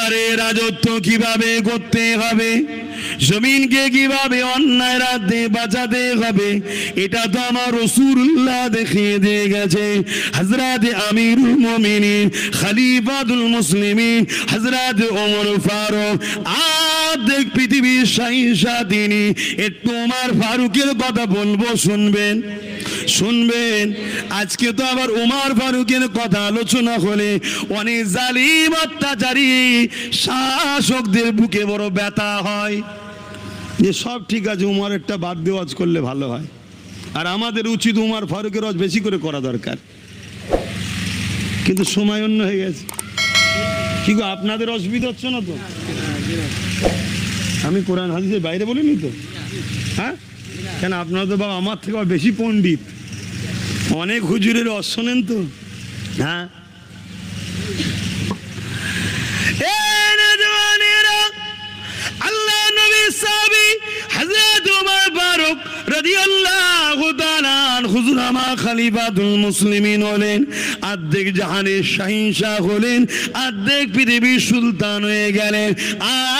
আরে রাজত্ব কিভাবে করতে হবে, জমিনকে কিভাবে অন্যায় রাতে বাঁচাতে হবে, এটা তো আমার রাসূলুল্লাহ দেখিয়ে দিয়ে গেছে। হযরত আমিরুল মুমিনিন খলিফাতুল মুসলিমিন হযরত ওমর ফারুক আর্ধেক পৃথিবীর শাহিনশাহ তিনি। একটু ওমর ফারুকের কথা বলবো, শুনবেন শুনবেন। আজকে তো আবার ওমর ফারুকের কথা আলোচনা হলে অনেক জালিম অত্যাচারী শাসকদের বুকে বড় ব্যথা হয় যে সব ঠিক আছে, উমরেরটা বাদ দিয়ে ওয়াজ করলে ভালো হয়। আর আমাদের উচিত ওমর ফারুকের ওয়াজ বেশি করে করা দরকার, কিন্তু সময় অন্য হয়ে গেছে। কি গো, আপনাদের অসুবিধা হচ্ছে না তো? আমি কোরআন হাদিসের বাইরে বলিনি তো, হ্যাঁ? কেন আপনারা তো বাবা আমার থেকে বেশি পণ্ডিত, অনেক হুজুরের ওয়াজ শোনেন তো, হ্যাঁ? আল্লাহ নবী সাহাবী হযরত ওমর ফারুক রাদিয়াল্লাহু তাআলা হুজুর আমার খলিফাতুল মুসলিমিন হলেন, অর্ধেক জাহানের শাহিনশাহ হলেন, অর্ধেক পৃথিবীর সুলতান হয়ে গেলেন,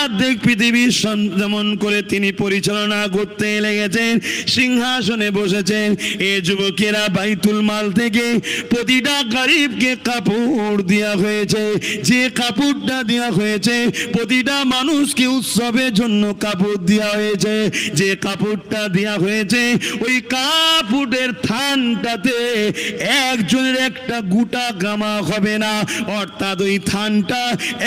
অর্ধেক পৃথিবীর যেমন করে তিনি পরিচালনা করতে লেগেছেন, সিংহাসনে বসেছেন। এ যুবকেরা বাইতুল মাল থেকে প্রতিটা গরিবকে কাপড় দেওয়া হয়েছে। যে কাপড়টা দেওয়া হয়েছে, প্রতিটা মানুষকে উৎসবের জন্য কাপড় দেওয়া হয়েছে। যে কাপড়টা দেওয়া হয়েছে, ওই কাপড়ের থানটাতে একজনের একটা গোটা গামা হবে না, অর্থাৎ ওই থানটা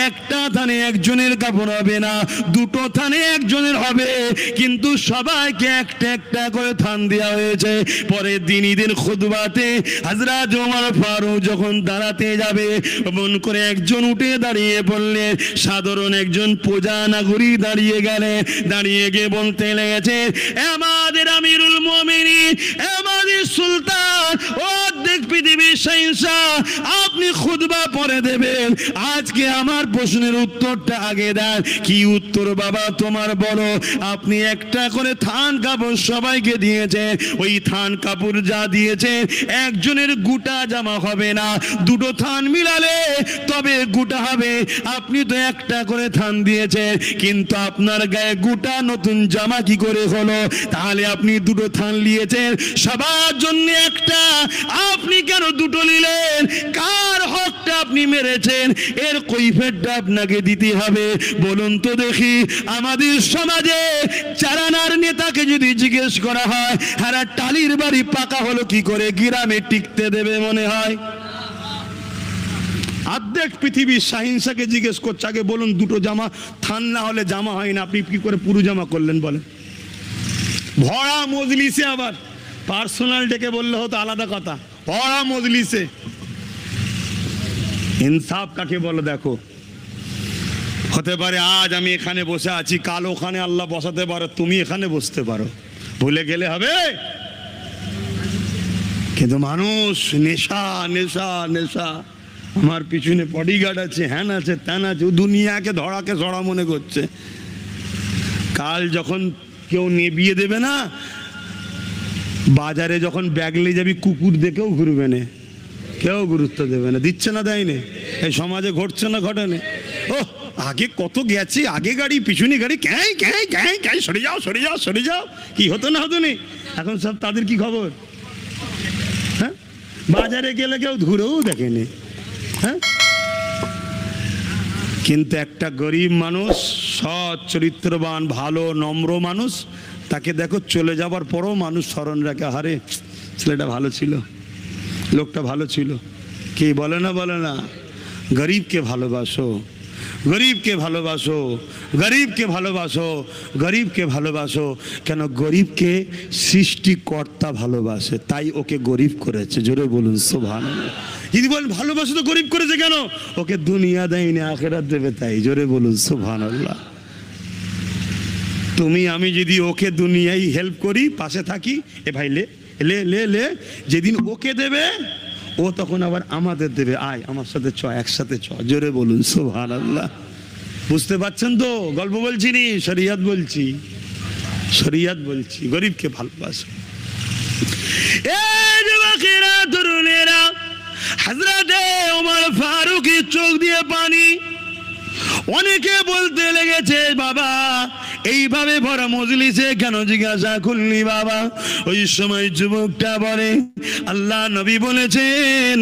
একটা থানে একজনের কাপড় হবে না, দুটো থানে একজনের হবে, কিন্তু সবাইকে একটা একটা করে থান দেওয়া হয়েছে। পরের দিন ঈদের খুতবাতে হযরত ওমর ফারুক যখন দাঁড়াতে যাবে, এমন করে একজন উঠে দাঁড়িয়ে পড়লেন, সাধারণ একজন প্রজা নাগরিক দাঁড়িয়ে গেলেন, দাঁড়িয়ে গিয়ে বলতে লেগেছে, আমাদের আমিরুল মুমিনিন, আমাদের সুলতান, অর্ধেক পৃথিবীর শাহিনশাহ, আপনি খুতবা পড়ে দেবেন। আজকে আমার প্রশ্নের উত্তরটা আগে দেন। কি উত্তর বাবা তোমার বলো? আপনি একটা করে থান কাপড় সবাইকে দিয়েছেন, ওই থান কাপড় যা দিয়েছে একজনের গোটা জামা হবে না, দুটো থান মিলালে তবে গোটা হবে। আপনি তো একটা করে থান দিয়েছেন, কিন্তু আপনার গায়ে গোটা নতুন জামা কি করে হলো? তাহলে আপনি দুটো থান নিয়েছেন, সবার জন্য একটা, আপনি কেন দুটো নিলেন? কার হকটা আপনি মেরেছেন? এর কৈফিয়তটা আপনাকে দিতে হবে। বলুন তো দেখি, আমাদের সমাজে চারানার নেতাকে যদি জিজ্ঞেস করা হয়, হারা টালির বাড়ি পাকা হলো কি করে, গ্রামে টিকতে দেবে মনে হয়? অর্ধেক পৃথিবীর শাহিনশাহকে জিজ্ঞেস করছে, আগে বলুন দুটো জামা থান না হলে জামা হয় না, আপনি কি করে পুরো জামা করলেন বলেন? ভরা মজলিসে, আবার পার্সোনাল ডেকে বললে হতো আলাদা কথা, ভরা মজলিসে ইনসাফ কাকে বলো দেখো। হতে পারে আজ আমি এখানে বসে আছি, কাল ওখানে আল্লাহ বসাতে পারো, তুমি এখানে বসতে পারো, ভুলে গেলে হবে? কিন্তু মানুষ নেশা নেশা নেশা, আমার পিছনে বডিগার্ড আছে, হ্যান আছে, ত্যান আছে, দুনিয়াকে ধরাকে ধরা মনে করছে। কাল যখন কেউ নেবিয়ে দেবে না, বাজারে যখন ব্যাগ নিয়ে যাবি, কুকুর দেখেও ঘুরবে না, কেউ গুরুত্ব দেবে না। দিচ্ছে না, দেয়নি? এই সমাজে ঘটছে না, ঘটেনি? ও আগে কত গেছে, আগে গাড়ি পিছনে গাড়ি, ক্যাঁ ক্যাঁ ক্যাঁ ক্যাঁ, সরে যাও সরে যাও সরে যাও, কি হতো না হতো নি? এখন সব তাদের কি খবর? হ্যাঁ, বাজারে গেলে কেউ ঘুরেও দেখেনি। হ্যাঁ, কিন্তু একটা গরিব মানুষ, সৎ চরিত্রবান, ভালো নম্র মানুষ, তাকে দেখো চলে যাবার পরও মানুষ স্মরণ রাখে, আরে ছেলেটা ভালো ছিল, লোকটা ভালো ছিল। কে বলে না, বলে না? গরিবকে ভালোবাসো, গরিবকে ভালোবাসো, গরিবকে ভালোবাসো, গরিবকে ভালোবাসো। কেন? গরিবকে সৃষ্টিকর্তা ভালোবাসে, তাই ওকে গরিব করেছে। জোরে বলুন সুবহানাল্লাহ। যদি বলেন ভালোবাসো তো গরিব করেছে কেন? ওকে দুনিয়া দেয়নি, আখিরাত দেবে, তাই। জোরে বলুন সুবহানাল্লাহ। তুমি আমি যদি ওকে দুনিয়ায় হেল্প করি, পাশে থাকি, এ ভাই লে লে লে লে, যেদিন ওকে দেবে ও তখন আবার আমাদের দেবে, আয় আমার সাথে চ, একসাথে চ। জোরে বলুন সুবহানাল্লাহ। বুঝতে পারছেন তো? গল্প বলছি নি, শরিয়ত বলছি, শরিয়ত বলছি। গরিবকে ভালোবাসো। এই যুবকেরা, তরুণেরা, হযরত ওমর ফারুকের চোখ দিয়ে পানি, অনেকে বলতে লেগেছে, বাবা এইভাবে ভরা মজলিসে কেন জিজ্ঞাসা করলি বাবা? ওই সময় যুবকটা বলে, আল্লাহ নবী বলেছেন,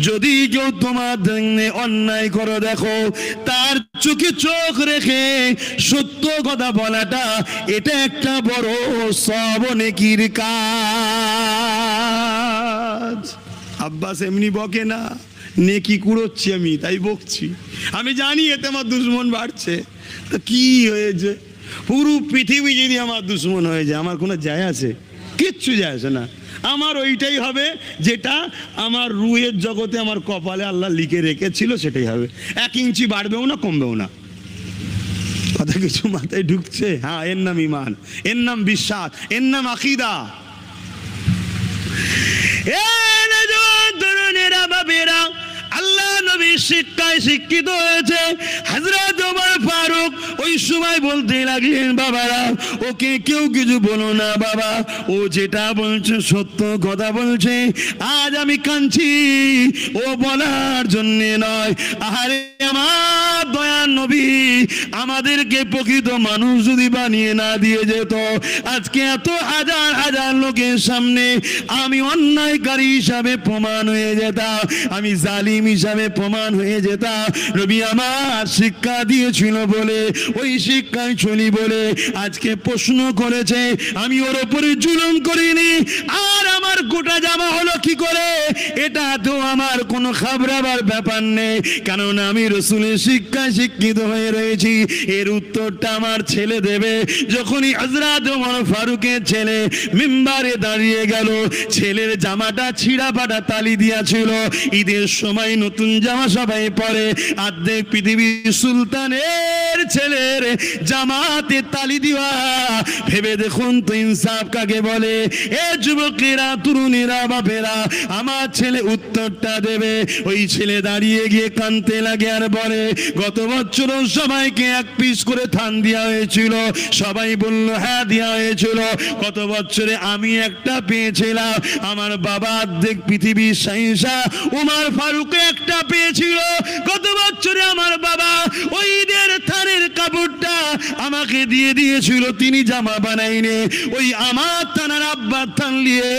যদি কেউ তোমার অন্যায় করো দেখো, তার চোখে চোখ রেখে সত্য কথা বলাটা এটা একটা বড় সওয়াব নেকির কাজ। আব্বাস এমনি বকে না, নেকি কুড়োচ্ছি আমি, তাই বকছি। আমি জানি এতে আমার দুশ্মন বাড়ছে, তো কি হয়েছে? পুরো পৃথিবী যদি আমার দুশ্মন হয়ে যায়, আমার কোনো যায় আছে? কিচ্ছু যায় আসে না। আমার ওইটাই হবে যেটা আমার রুহের জগতে আমার কপালে আল্লাহ লিখে রেখেছিল, সেটাই হবে। 1 ইঞ্চি বাড়বেও না, কমবেও না। কথা কিছু মাথায় ঢুকছে? হ্যাঁ, এর নাম ঈমান, এর নাম বিশ্বাস, এর নাম আকীদা। আল্লাহ নবী শিক্ষায় শিক্ষিত হয়েছে। হযরত ওমর ফারুক ওই সময় বলতে লাগলেন, বাবারা ওকে কেউ কিছু বলো না বাবা, ও যেটা বলছে সত্য কথা বলছে। আজ আমি কাঁদছি ও বলার জন্য নয়। আরে আমার দয়ার নবী আমাদেরকে প্রকৃত মানুষ যদি বানিয়ে না দিয়ে যেত, আজকে এত হাজার হাজার লোকের সামনে আমি অন্যায়কারী হিসাবে প্রমাণ হয়ে যেতাম, আমি জালিম হিসাবে প্রমাণ হয়ে যেতাম। নবী আমার শিক্ষা দিয়েছিল বলে, ওই শিক্ষায় চলি বলে আজকে প্রশ্ন করেছে, আমি ওর উপরে জুলুম করিনি। আর আমার গোটা জামা হলো কি করে, এটা তো আমার কোনো খাবরাবার ব্যাপার নেই, কারণ আমি রাসূলের শিক্ষায় শিক্ষিত হয়ে রয়েছি। এর উত্তরটা আমার ছেলে দেবে। যখনই হযরত ওমর ফারুকের ছেলে মিম্বারে দাঁড়িয়ে গেল, ছেলের জামাটা ছিঁড়া ফাটা তালি দিয়েছিল। ঈদের সময় নতুন জামা সবাই পরে, অর্ধেক পৃথিবীর সুলতানের ছেলের জামাতে তালি দেওয়া, ভেবে দেখুন তো ইনসাফ কাকে বলে? এ যুবকেরা, তরুণীরা, বাপেরা, আমার ছেলে উত্তরটা দেবে। ওই ছেলে দাঁড়িয়ে গিয়ে কাঁদতে লাগে আর বলে, গত বছর সবাইকে 1 পিস করে থান দেওয়া হয়েছিল। সবাই বলল হ্যাঁ দেওয়া হয়েছিল। গত বছরে আমি একটা পেয়েছিলাম, আমার বাবা অর্ধেক পৃথিবীর শাহীনশাহ ওমর ফারুক একটা পেয়েছিল। গত বছরে আমার বাবা ওই ঈদের থানের কাপড়টা আমাকে দিয়ে দিয়েছিল, তিনি জামা বানাইনি। ওই আমার থানার আব্বার থান নিয়ে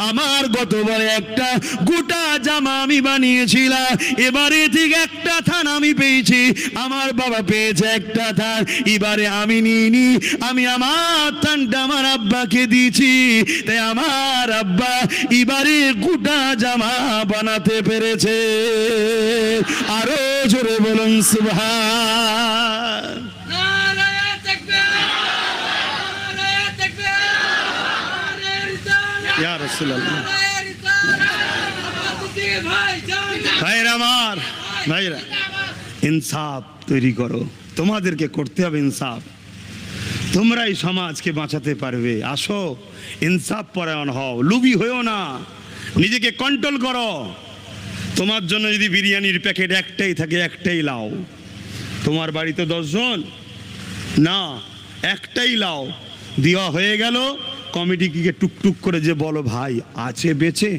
আমার গতবারে একটা গোটা জামা আমি বানিয়েছিলাম। এবারে ঠিক একটা থান আমি পেয়েছি, আমার বাবা পেয়েছে একটা থান। এবারে আমি নিইনি, আমি আমার থানটা আমার আব্বাকে দিয়েছি। তাই আমার আব্বা এবারে গোটা জামা বানাতে পেরেছে। আরো জোরে বলুন সুবহান। ইয়া রাসূলুল্লাহ। ভাইরা আমার, ভাইরা, ইনসাফ তৈরি করো। তোমাদেরকে করতে হবে ইনসাফ। তোমরাই সমাজকে বাঁচাতে পারবে। আসো, ইনসাফ পরায়ণ হও, লুবি হয়েও না, নিজেকে কন্ট্রোল করো। তোমার জন্য যদি বিরিয়ানির প্যাকেট একটাই থাকে, একটাই লাও। তোমার বাড়িতে 10 জন না, একটাই লাও। দেওয়া হয়ে গেল, কমিটিকে টুকটুক করে যে বলো, ভাই আছে বেঁচে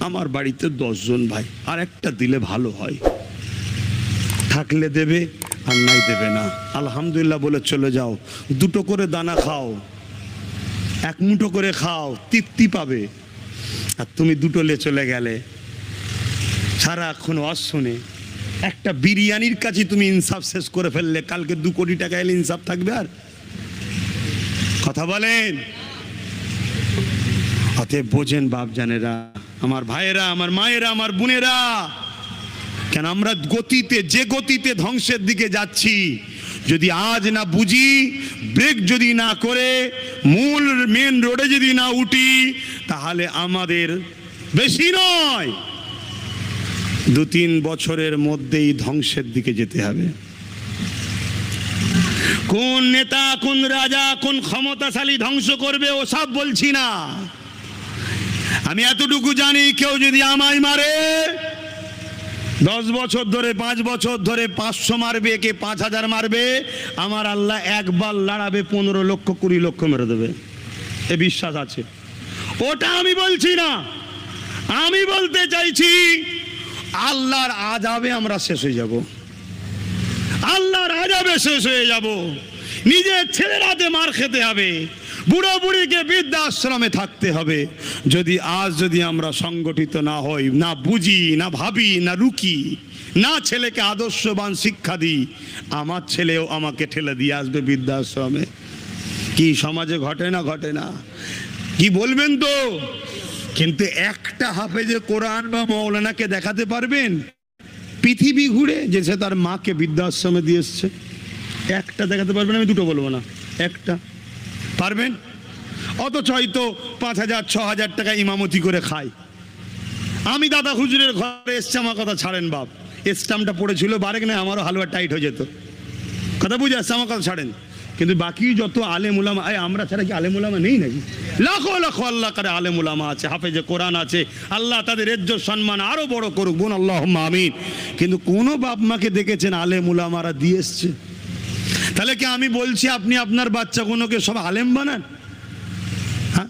আমার বাড়িতে 10 জন ভাই, আর একটা দিলে ভালো হয়। থাকলে দেবে, আর নাই দেবে না, আলহামদুলিল্লাহ বলে চলে যাও। 2টো করে দানা খাও, 1 মুঠো করে খাও, তৃপ্তি পাবে। আর তুমি 2টো লে চলে গেলে, সারাক্ষণ ওয়াজ শুনে একটা বিরিয়ানির কাছে তুমি ইনসাফ শেষ করে ফেললে, কালকে 2 কোটি টাকা এলে ইনসাফ থাকবে? আর কথা বলেন। অতএব বোঝেন বাপ জানেরা, আমার ভাইয়েরা, আমার মায়েরা, আমার বোনেরা, কেন আমরা গতিতে, যে গতিতে ধ্বংসের দিকে যাচ্ছি, যদি আজ না বুঝি, ব্রেক যদি না করে মূল মেন রোডে যদি না উঠি, তাহলে আমাদের বেশি নয় 2-3 বছরের মধ্যেই ধ্বংসের দিকে যেতে হবে। কোন নেতা, কোন রাজা, কোন ক্ষমতাশালী ধ্বংস করবে ও সব বলছি না। আমি এতটুকু জানি, কেউ যদি আমায় মারে 10 বছর ধরে, 5 বছর ধরে 500 মারবে, কে 5000 মারবে, আমার আল্লাহ একবার লড়াবে 15 লক্ষ 20 লক্ষ মেরে দেবে। এ বিশ্বাস আছে। ওটা আমি বলছি না, আমি বলতে চাইছি আল্লাহর আযাবে আমরা শেষ হয়ে যাব। আল্লাহর আযাবে শেষ হয়ে যাব, নিজের ছেলের হাতে মার খেতে হবে, বুড়ো বুড়িকে বৃদ্ধাশ্রমে থাকতে হবে। যদি আমরা সংগঠিত না হই, না বুঝি, না ভাবি, না রুকি, না ছেলেকে আদর্শবান শিক্ষা দিই, আমার ছেলেও আমাকে ঠেলে দিয়ে আসবে বৃদ্ধাশ্রমে। কি সমাজে ঘটে না? ঘটে না? কি বলবেন তো? কিন্তু একটা হাফেজে কোরআন বা মৌলানাকে দেখাতে পারবেন পৃথিবী ঘুরে যে সে তার মাকে বৃদ্ধাশ্রমে দিয়ে এসছে? একটা দেখাতে পারবেন? আমি দুটো বলবো না, একটা পারবেন? অথচ হয়তো 5,000 6,000 টাকা ইমামতি করে খায়। আমি দাদা হুজুরের ঘরে এসছে, আমার কথা ছাড়েন বাপ, স্টাম্পটা পড়েছিল বারেক না, আমারও হালুয়া টাইট হয়ে যেত। কথা বুঝে আসছে, আমার কথা ছাড়েন। কিন্তু বাকি যত আলেম উলামা, আমরা ছাড়া কি আলেম উলামা নেই নাকি? লাখো লাখো আল্লাহ করে আলেম উলামা আছে, হাফেজে কোরআন আছে, আল্লাহ তাদের ইজ্জত সম্মান আরো বড় করুক, বোন আল্লাহুম্মা আমিন। কিন্তু কোন বাপ মাকে দেখেছেন আলেম উলামারা দিয়ে এসছে? তাহলে কি আমি বলছি আপনি আপনার বাচ্চাগুলোকে সব আলেম বানান? হ্যাঁ,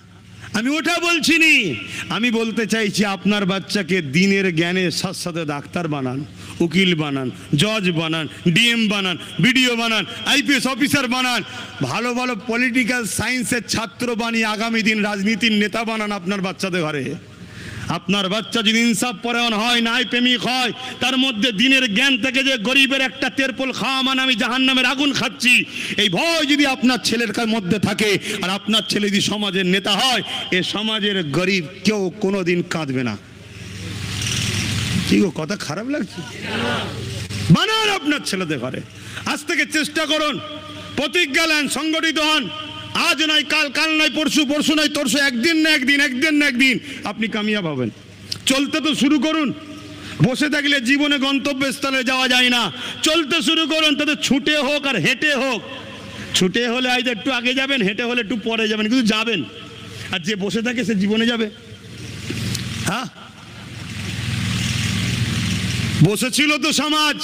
আমি ওটা বলছি নি। আমি বলতে চাইছি আপনার বাচ্চাকে দিনের জ্ঞানের সাথে সাথে ডাক্তার বানান, উকিল বানান, জজ বানান, ডিএম বানান, বিডিও বানান, আইপিএস অফিসার বানান, ভালো ভালো পলিটিক্যাল সায়েন্সের ছাত্র বানিয়ে আগামী দিন রাজনীতির নেতা বানান আপনার বাচ্চাদের ঘরে। আপনার বাচ্চা যদি ইনসাফ পরায়ণ হয়, ন্যায় প্রেমিক হয়, তার মধ্যে দিনের জ্ঞান থেকে যে গরিবের একটা তেরপোল খাওয়া মানে আমি জাহান্নামের আগুন খাচ্ছি, এই ভয় যদি আপনার ছেলের মধ্যে থাকে, আর আপনার ছেলে যদি সমাজের নেতা হয়, এ সমাজের গরিব কেউ কোনোদিন কাঁদবে না। কি গো, কথা খারাপ লাগছে? বানান আপনার ছেলেদের ঘরে। আজ থেকে চেষ্টা করুন, প্রতিজ্ঞা নেন, সংগঠিত হন। আজ নয় কাল, কাল নয় পরশু, পরশু নয় তরশু, একদিন না একদিন, একদিন না একদিন আপনি কামিয়াব হবেন। চলতে তো শুরু করুন। বসে থাকলে জীবনে গন্তব্যস্থলে যাওয়া যায় না। চলতে শুরু করুন, তাতে ছুটে হোক আর হেঁটে হোক। ছুটে হলে হয়তো একটু আগে যাবেন, হেঁটে হলে একটু পরে যাবেন, কিন্তু যাবেন। আর যে বসে থাকে সে জীবনে যাবে? হ্যাঁ, বসেছিল তো সমাজ,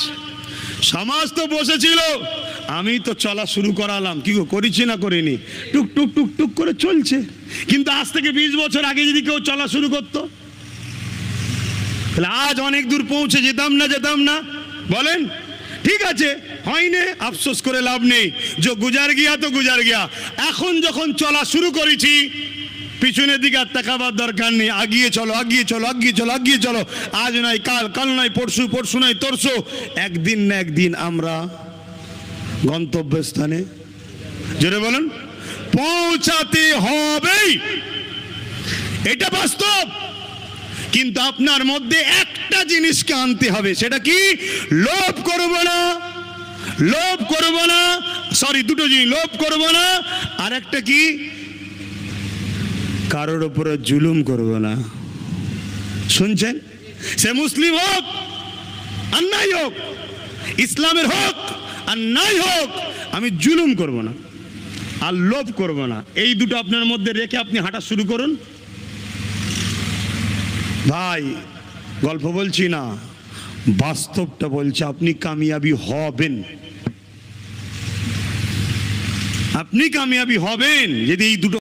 সমাজ তো বসেছিল, আমি তো চলা শুরু করালাম। কি গো, করেছি না করিনি? টুক টুক টুক টুক করে চলছে। কিন্তু আজ থেকে 20 বছর আগে যদি কেউ চলা শুরু করতো, তাহলে আজ অনেক দূর পৌঁছে যেতাম না? যেতাম না? বলেন। ঠিক আছে, হয়নি, আফসোস করে লাভ নেই। যে গুজার গিয়া তো গুজার গিয়া। এখন যখন চলা শুরু করেছি, পিছনের দিকে আর তাকাবার দরকার নেই। আগিয়ে চলো, আগিয়ে চলো, আগিয়ে চলো, আগিয়ে চলো। আজ নয় কাল, কাল নয় পরশু, পরশু নয় তরশু, একদিন না একদিন আমরা গন্তব্যস্থানে, জোরে বলুন, পৌঁছাতে হবেই। এটা বাস্তব। কিন্তু আপনার মধ্যে একটা জিনিসকে আনতে হবে, সেটা কি? লোভ করব না, লোভ করব না, সরি দুটো জিনিস, লোভ করব না, আর একটা কি? কারোর উপরে জুলুম করব না। শুনছেন? সে মুসলিম হোক আর নাই হোক, ইসলামের হোক আর নাই হোক, আমি জুলুম করব না আর লোভ করব না। এই দুটো আপনার মধ্যে রেখে আপনি হাঁটা শুরু করুন। ভাই, গল্প বলছি না, বাস্তবটা বলছি। আপনি কামিয়াবি হবেন, আপনি কামিয়াবি হবেন যদি এই দুটো